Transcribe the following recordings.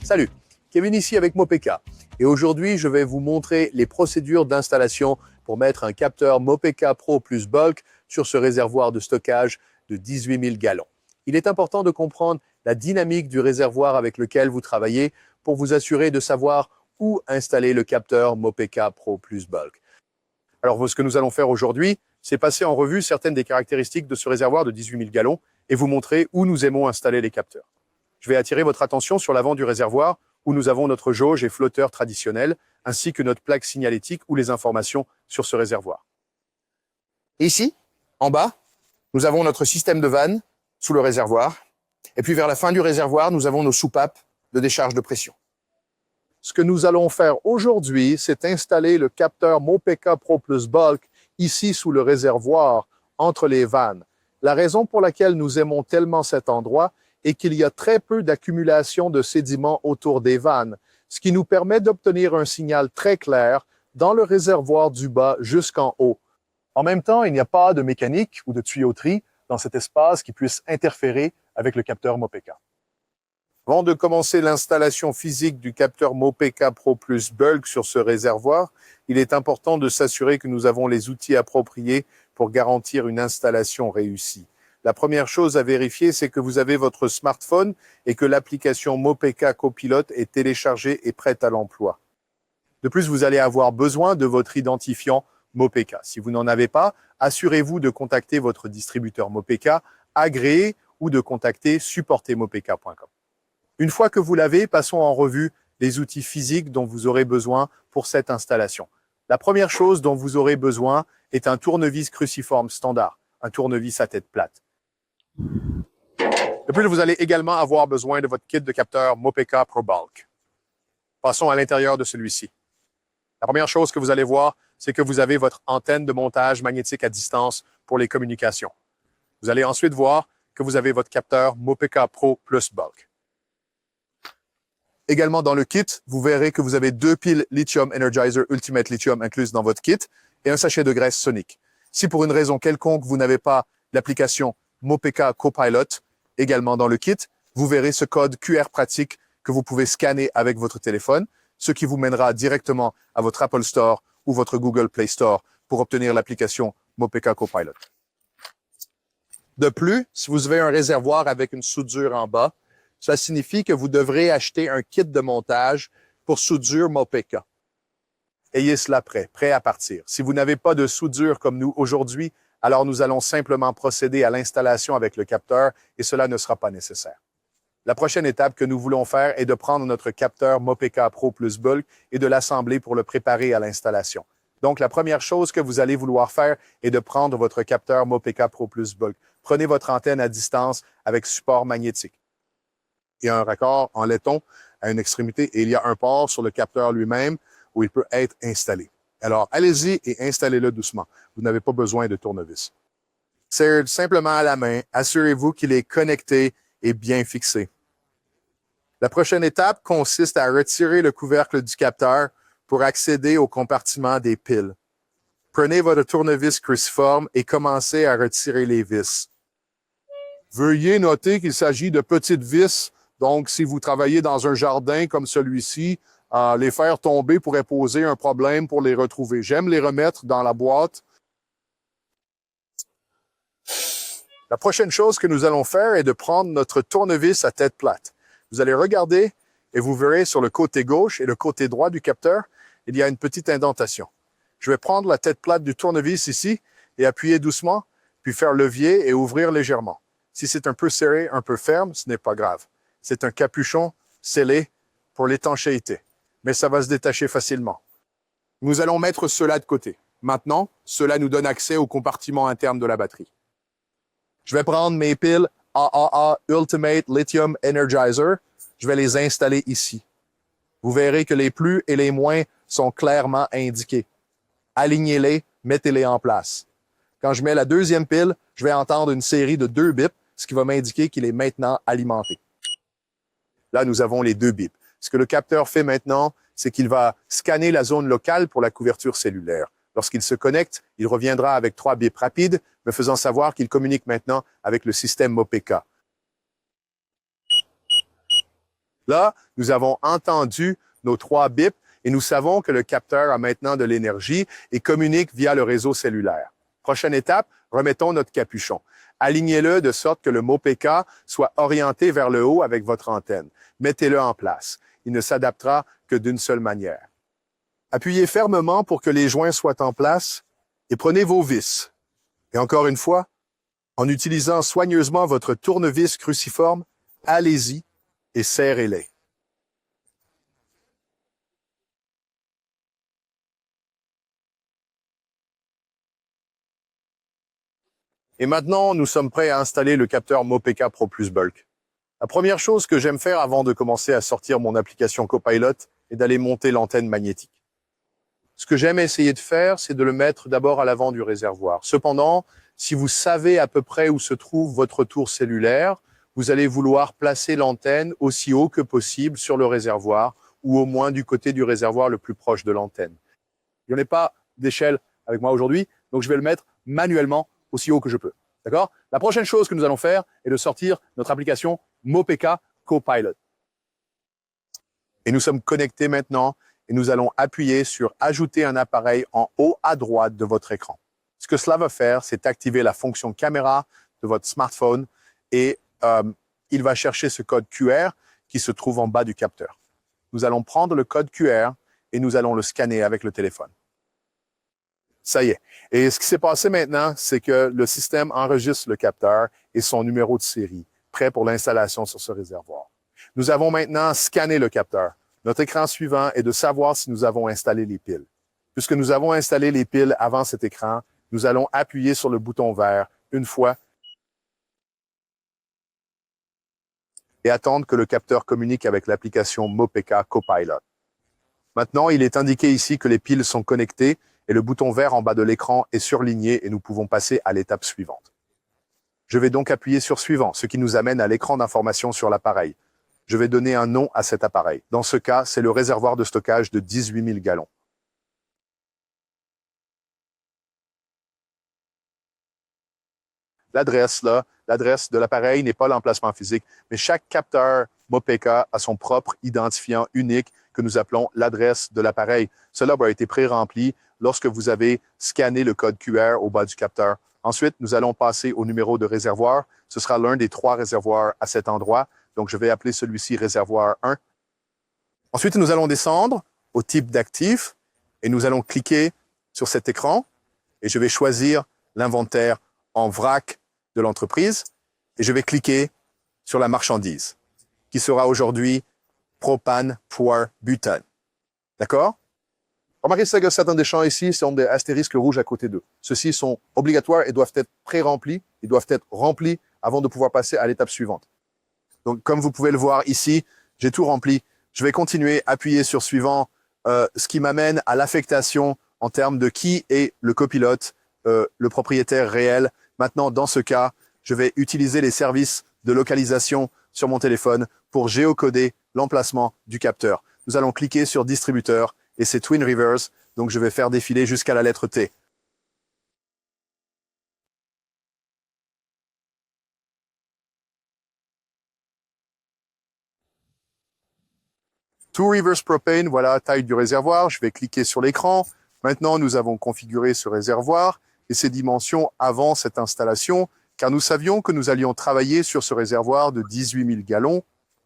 Salut, Kevin ici avec Mopeka. Et aujourd'hui, je vais vous montrer les procédures d'installation pour mettre un capteur Mopeka Pro Plus Bulk sur ce réservoir de stockage de 18 000 gallons. Il est important de comprendre la dynamique du réservoir avec lequel vous travaillez pour vous assurer de savoir où installer le capteur Mopeka Pro Plus Bulk. Alors, ce que nous allons faire aujourd'hui, c'est passer en revue certaines des caractéristiques de ce réservoir de 18 000 gallons et vous montrer où nous aimons installer les capteurs. Je vais attirer votre attention sur l'avant du réservoir où nous avons notre jauge et flotteur traditionnel, ainsi que notre plaque signalétique ou les informations sur ce réservoir. Et ici, en bas, nous avons notre système de vanne sous le réservoir. Et puis vers la fin du réservoir, nous avons nos soupapes de décharge de pression. Ce que nous allons faire aujourd'hui, c'est installer le capteur Mopeka Pro Plus Bulk ici sous le réservoir, entre les vannes. La raison pour laquelle nous aimons tellement cet endroit est qu'il y a très peu d'accumulation de sédiments autour des vannes, ce qui nous permet d'obtenir un signal très clair dans le réservoir du bas jusqu'en haut. En même temps, il n'y a pas de mécanique ou de tuyauterie dans cet espace qui puisse interférer avec le capteur Mopeka. Avant de commencer l'installation physique du capteur Mopeka Pro Plus Bulk sur ce réservoir, il est important de s'assurer que nous avons les outils appropriés pour garantir une installation réussie. La première chose à vérifier, c'est que vous avez votre smartphone et que l'application Mopeka Copilot est téléchargée et prête à l'emploi. De plus, vous allez avoir besoin de votre identifiant Mopeka. Si vous n'en avez pas, assurez-vous de contacter votre distributeur Mopeka agréé ou de contacter supportermopeka.com. Une fois que vous l'avez, passons en revue les outils physiques dont vous aurez besoin pour cette installation. La première chose dont vous aurez besoin est un tournevis cruciforme standard, un tournevis à tête plate. De plus, vous allez également avoir besoin de votre kit de capteur Mopeka Pro Bulk. Passons à l'intérieur de celui-ci. La première chose que vous allez voir, c'est que vous avez votre antenne de montage magnétique à distance pour les communications. Vous allez ensuite voir que vous avez votre capteur Mopeka Pro Plus Bulk. Également dans le kit, vous verrez que vous avez 2 piles Lithium Energizer Ultimate Lithium incluses dans votre kit et un sachet de graisse sonique. Si pour une raison quelconque, vous n'avez pas l'application Mopeka Copilot, également dans le kit, vous verrez ce code QR pratique que vous pouvez scanner avec votre téléphone, ce qui vous mènera directement à votre Apple Store ou votre Google Play Store pour obtenir l'application Mopeka Copilot. De plus, si vous avez un réservoir avec une soudure en bas, ça signifie que vous devrez acheter un kit de montage pour soudure Mopeka. Ayez cela prêt à partir. Si vous n'avez pas de soudure comme nous aujourd'hui, alors nous allons simplement procéder à l'installation avec le capteur et cela ne sera pas nécessaire. La prochaine étape que nous voulons faire est de prendre notre capteur Mopeka Pro Plus Bulk et de l'assembler pour le préparer à l'installation. Donc, la première chose que vous allez vouloir faire est de prendre votre capteur Mopeka Pro Plus Bulk. Prenez votre antenne à distance avec support magnétique. Il y a un raccord en laiton à une extrémité et il y a un port sur le capteur lui-même où il peut être installé. Alors, allez-y et installez-le doucement. Vous n'avez pas besoin de tournevis. Serrez simplement à la main. Assurez-vous qu'il est connecté et bien fixé. La prochaine étape consiste à retirer le couvercle du capteur pour accéder au compartiment des piles. Prenez votre tournevis cruciforme et commencez à retirer les vis. Veuillez noter qu'il s'agit de petites vis. Donc, si vous travaillez dans un jardin comme celui-ci, les faire tomber pourrait poser un problème pour les retrouver. J'aime les remettre dans la boîte. La prochaine chose que nous allons faire est de prendre notre tournevis à tête plate. Vous allez regarder et vous verrez sur le côté gauche et le côté droit du capteur, il y a une petite indentation. Je vais prendre la tête plate du tournevis ici et appuyer doucement, puis faire levier et ouvrir légèrement. Si c'est un peu serré, un peu ferme, ce n'est pas grave. C'est un capuchon scellé pour l'étanchéité, mais ça va se détacher facilement. Nous allons mettre cela de côté. Maintenant, cela nous donne accès au compartiment interne de la batterie. Je vais prendre mes piles AAA Ultimate Lithium Energizer. Je vais les installer ici. Vous verrez que les plus et les moins sont clairement indiqués. Alignez-les, mettez-les en place. Quand je mets la deuxième pile, je vais entendre une série de 2 bips, ce qui va m'indiquer qu'il est maintenant alimenté. Là, nous avons les 2 bips. Ce que le capteur fait maintenant, c'est qu'il va scanner la zone locale pour la couverture cellulaire. Lorsqu'il se connecte, il reviendra avec 3 bips rapides, me faisant savoir qu'il communique maintenant avec le système Mopeka. Là, nous avons entendu nos 3 bips et nous savons que le capteur a maintenant de l'énergie et communique via le réseau cellulaire. Prochaine étape, remettons notre capuchon. Alignez-le de sorte que le Mopeka soit orienté vers le haut avec votre antenne. Mettez-le en place. Il ne s'adaptera que d'une seule manière. Appuyez fermement pour que les joints soient en place et prenez vos vis. Et encore une fois, en utilisant soigneusement votre tournevis cruciforme, allez-y et serrez-les. Et maintenant, nous sommes prêts à installer le capteur Mopeka Pro Plus Bulk. La première chose que j'aime faire avant de commencer à sortir mon application Copilot est d'aller monter l'antenne magnétique. Ce que j'aime essayer de faire, c'est de le mettre d'abord à l'avant du réservoir. Cependant, si vous savez à peu près où se trouve votre tour cellulaire, vous allez vouloir placer l'antenne aussi haut que possible sur le réservoir ou au moins du côté du réservoir le plus proche de l'antenne. Il n'y en a pas d'échelle avec moi aujourd'hui, donc je vais le mettre manuellement aussi haut que je peux. D'accord? La prochaine chose que nous allons faire est de sortir notre application Mopeka Copilot. Et nous sommes connectés maintenant et nous allons appuyer sur « Ajouter un appareil » en haut à droite de votre écran. Ce que cela va faire, c'est activer la fonction caméra de votre smartphone et il va chercher ce code QR qui se trouve en bas du capteur. Nous allons prendre le code QR et nous allons le scanner avec le téléphone. Ça y est. Et ce qui s'est passé maintenant, c'est que le système enregistre le capteur et son numéro de série, prêt pour l'installation sur ce réservoir. Nous avons maintenant scanné le capteur. Notre écran suivant est de savoir si nous avons installé les piles. Puisque nous avons installé les piles avant cet écran, nous allons appuyer sur le bouton vert une fois et attendre que le capteur communique avec l'application Mopeka Copilot. Maintenant, il est indiqué ici que les piles sont connectées et le bouton vert en bas de l'écran est surligné et nous pouvons passer à l'étape suivante. Je vais donc appuyer sur Suivant, ce qui nous amène à l'écran d'information sur l'appareil. Je vais donner un nom à cet appareil. Dans ce cas, c'est le réservoir de stockage de 18 000 gallons. L'adresse de l'appareil n'est pas l'emplacement physique, mais chaque capteur Mopeka a son propre identifiant unique que nous appelons l'adresse de l'appareil. Cela a été pré-rempli lorsque vous avez scanné le code QR au bas du capteur. Ensuite, nous allons passer au numéro de réservoir. Ce sera l'un des 3 réservoirs à cet endroit. Donc, je vais appeler celui-ci réservoir 1. Ensuite, nous allons descendre au type d'actif et nous allons cliquer sur cet écran et je vais choisir l'inventaire en vrac de l'entreprise et je vais cliquer sur la marchandise qui sera aujourd'hui propane, poire, butane. D'accord? Remarquez que certains des champs ici sont des astérisques rouges à côté d'eux. Ceux-ci sont obligatoires et doivent être pré-remplis. Ils doivent être remplis avant de pouvoir passer à l'étape suivante. Donc, comme vous pouvez le voir ici, j'ai tout rempli. Je vais continuer, appuyer sur Suivant, ce qui m'amène à l'affectation en termes de qui est le copilote, le propriétaire réel. Maintenant, dans ce cas, je vais utiliser les services de localisation sur mon téléphone pour géocoder l'emplacement du capteur. Nous allons cliquer sur Distributeur et c'est Twin Rivers, donc je vais faire défiler jusqu'à la lettre T. Two Rivers Propane, voilà la taille du réservoir. Je vais cliquer sur l'écran. Maintenant, nous avons configuré ce réservoir et ses dimensions avant cette installation, car nous savions que nous allions travailler sur ce réservoir de 18 000 gallons.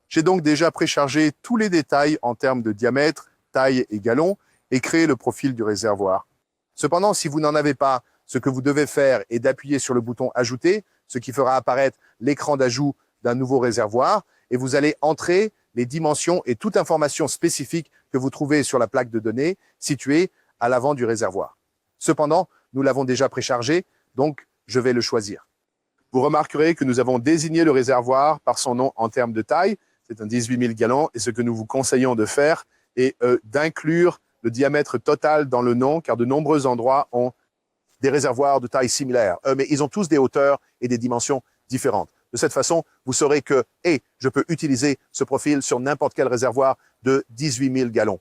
J'ai donc déjà préchargé tous les détails en termes de diamètre, taille et gallons et créé le profil du réservoir. Cependant, si vous n'en avez pas, ce que vous devez faire est d'appuyer sur le bouton « Ajouter », ce qui fera apparaître l'écran d'ajout d'un nouveau réservoir, et vous allez entrer les dimensions et toute information spécifique que vous trouvez sur la plaque de données située à l'avant du réservoir. Cependant, nous l'avons déjà préchargé, donc je vais le choisir. Vous remarquerez que nous avons désigné le réservoir par son nom en termes de taille. C'est un 18 000 gallons et ce que nous vous conseillons de faire est d'inclure le diamètre total dans le nom, car de nombreux endroits ont des réservoirs de taille similaire. Mais ils ont tous des hauteurs et des dimensions différentes. De cette façon, vous saurez que je peux utiliser ce profil sur n'importe quel réservoir de 18 000 gallons,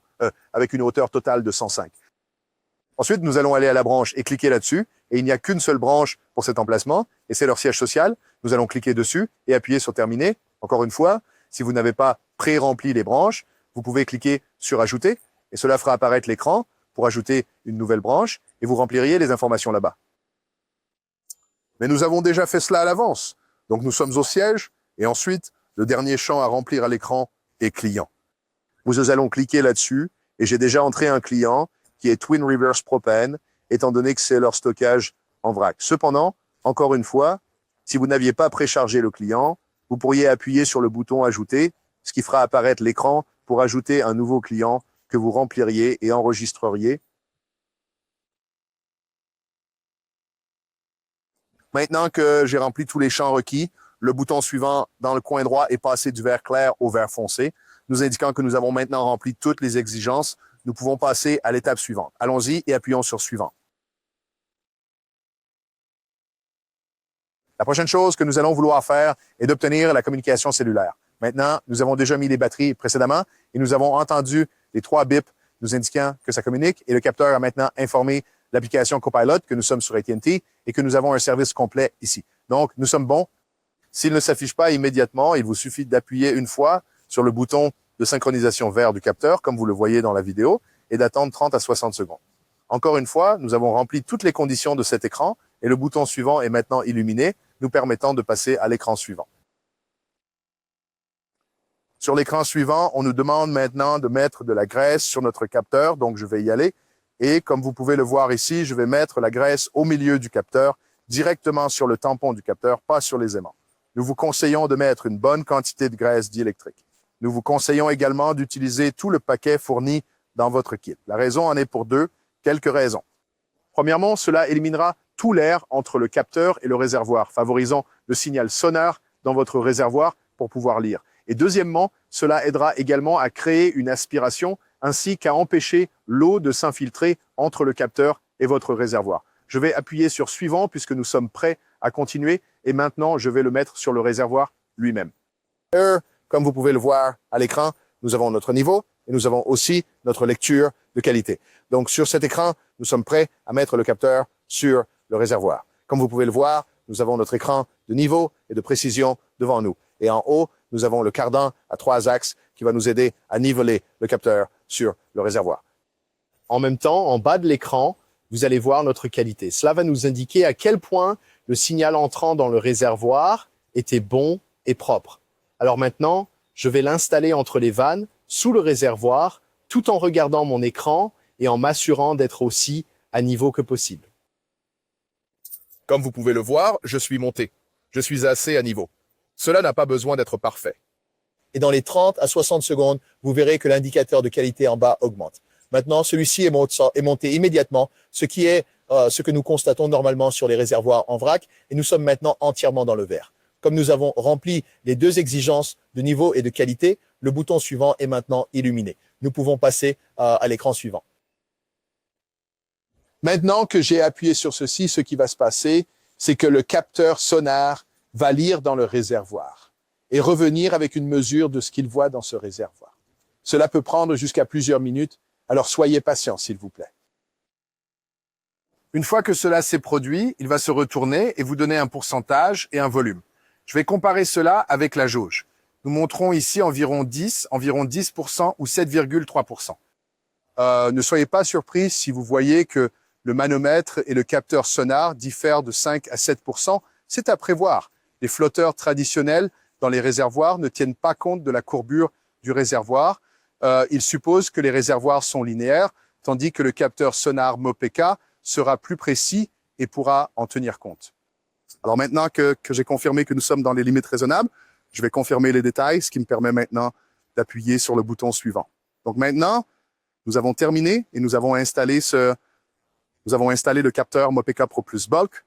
avec une hauteur totale de 105. Ensuite, nous allons aller à la branche et cliquer là-dessus. Et il n'y a qu'une seule branche pour cet emplacement, et c'est leur siège social. Nous allons cliquer dessus et appuyer sur Terminer. Encore une fois, si vous n'avez pas pré-rempli les branches, vous pouvez cliquer sur Ajouter et cela fera apparaître l'écran pour ajouter une nouvelle branche et vous rempliriez les informations là-bas. Mais nous avons déjà fait cela à l'avance. Donc nous sommes au siège et ensuite, le dernier champ à remplir à l'écran est client. Nous allons cliquer là-dessus et j'ai déjà entré un client qui est Twin Rivers Propane, étant donné que c'est leur stockage en vrac. Cependant, encore une fois, si vous n'aviez pas préchargé le client, vous pourriez appuyer sur le bouton Ajouter, ce qui fera apparaître l'écran pour ajouter un nouveau client que vous rempliriez et enregistreriez. Maintenant que j'ai rempli tous les champs requis, le bouton suivant dans le coin droit est passé du vert clair au vert foncé, nous indiquant que nous avons maintenant rempli toutes les exigences. Nous pouvons passer à l'étape suivante. Allons-y et appuyons sur Suivant. La prochaine chose que nous allons vouloir faire est d'obtenir la communication cellulaire. Maintenant, nous avons déjà mis les batteries précédemment et nous avons entendu les 3 bips nous indiquant que ça communique et le capteur a maintenant informé l'application Copilot que nous sommes sur AT&T et que nous avons un service complet ici. Donc, nous sommes bons. S'il ne s'affiche pas immédiatement, il vous suffit d'appuyer une fois sur le bouton de synchronisation vert du capteur, comme vous le voyez dans la vidéo, et d'attendre 30 à 60 secondes. Encore une fois, nous avons rempli toutes les conditions de cet écran et le bouton suivant est maintenant illuminé, nous permettant de passer à l'écran suivant. Sur l'écran suivant, on nous demande maintenant de mettre de la graisse sur notre capteur, donc je vais y aller. Et comme vous pouvez le voir ici, je vais mettre la graisse au milieu du capteur, directement sur le tampon du capteur, pas sur les aimants. Nous vous conseillons de mettre une bonne quantité de graisse diélectrique. Nous vous conseillons également d'utiliser tout le paquet fourni dans votre kit. La raison en est pour quelques raisons. Premièrement, cela éliminera tout l'air entre le capteur et le réservoir, favorisant le signal sonore dans votre réservoir pour pouvoir lire. Et deuxièmement, cela aidera également à créer une aspiration ainsi qu'à empêcher l'eau de s'infiltrer entre le capteur et votre réservoir. Je vais appuyer sur Suivant puisque nous sommes prêts à continuer et maintenant je vais le mettre sur le réservoir lui-même. Comme vous pouvez le voir à l'écran, nous avons notre niveau et nous avons aussi notre lecture de qualité. Donc sur cet écran, nous sommes prêts à mettre le capteur sur le réservoir. Comme vous pouvez le voir, nous avons notre écran de niveau et de précision devant nous. Et en haut, nous avons le cardan à 3 axes qui va nous aider à niveler le capteur sur le réservoir. En même temps, en bas de l'écran, vous allez voir notre qualité. Cela va nous indiquer à quel point le signal entrant dans le réservoir était bon et propre. Alors maintenant, je vais l'installer entre les vannes, sous le réservoir, tout en regardant mon écran et en m'assurant d'être aussi à niveau que possible. Comme vous pouvez le voir, je suis monté. Je suis assez à niveau. Cela n'a pas besoin d'être parfait. Et dans les 30 à 60 secondes, vous verrez que l'indicateur de qualité en bas augmente. Maintenant, celui-ci est monté immédiatement, ce qui est ce que nous constatons normalement sur les réservoirs en vrac, et nous sommes maintenant entièrement dans le vert. Comme nous avons rempli les 2 exigences de niveau et de qualité, le bouton suivant est maintenant illuminé. Nous pouvons passer à l'écran suivant. Maintenant que j'ai appuyé sur ceci, ce qui va se passer, c'est que le capteur sonar va lire dans le réservoir et revenir avec une mesure de ce qu'il voit dans ce réservoir. Cela peut prendre jusqu'à plusieurs minutes, alors soyez patient, s'il vous plaît. Une fois que cela s'est produit, il va se retourner et vous donner un pourcentage et un volume. Je vais comparer cela avec la jauge. Nous montrons ici environ 10% ou 7,3%. Ne soyez pas surpris si vous voyez que le manomètre et le capteur sonar diffèrent de 5 à 7%. C'est à prévoir. Les flotteurs traditionnels dans les réservoirs ne tiennent pas compte de la courbure du réservoir. Ils supposent que les réservoirs sont linéaires, tandis que le capteur sonar Mopeka sera plus précis et pourra en tenir compte. Alors maintenant que j'ai confirmé que nous sommes dans les limites raisonnables, je vais confirmer les détails, ce qui me permet maintenant d'appuyer sur le bouton suivant. Donc maintenant, nous avons terminé et nous avons installé le capteur Mopeka Pro Plus Bulk.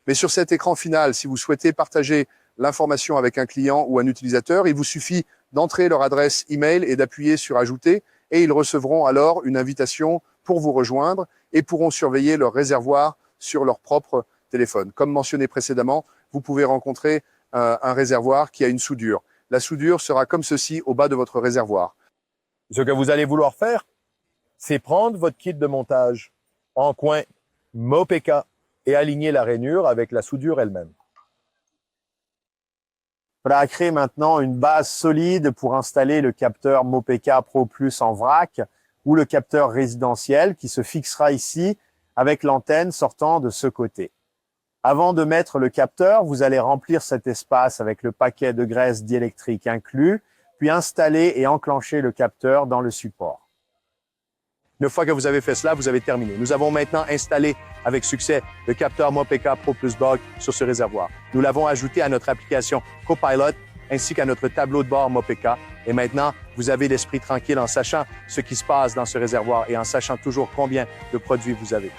Mais sur cet écran final, si vous souhaitez partager l'information avec un client ou un utilisateur, il vous suffit d'entrer leur adresse email et d'appuyer sur Ajouter et ils recevront alors une invitation pour vous rejoindre et pourront surveiller leur réservoir sur leur propre téléphone. Comme mentionné précédemment, vous pouvez rencontrer un réservoir qui a une soudure. La soudure sera comme ceci au bas de votre réservoir. Ce que vous allez vouloir faire, c'est prendre votre kit de montage en coin Mopeka et aligner la rainure avec la soudure elle-même. Il faudra créer maintenant une base solide pour installer le capteur Mopeka Pro Plus en vrac ou le capteur résidentiel qui se fixera ici avec l'antenne sortant de ce côté. Avant de mettre le capteur, vous allez remplir cet espace avec le paquet de graisse diélectrique inclus, puis installer et enclencher le capteur dans le support. Une fois que vous avez fait cela, vous avez terminé. Nous avons maintenant installé avec succès le capteur Mopeka Pro Plus Bulk sur ce réservoir. Nous l'avons ajouté à notre application Copilot ainsi qu'à notre tableau de bord Mopeka. Et maintenant, vous avez l'esprit tranquille en sachant ce qui se passe dans ce réservoir et en sachant toujours combien de produits vous avez.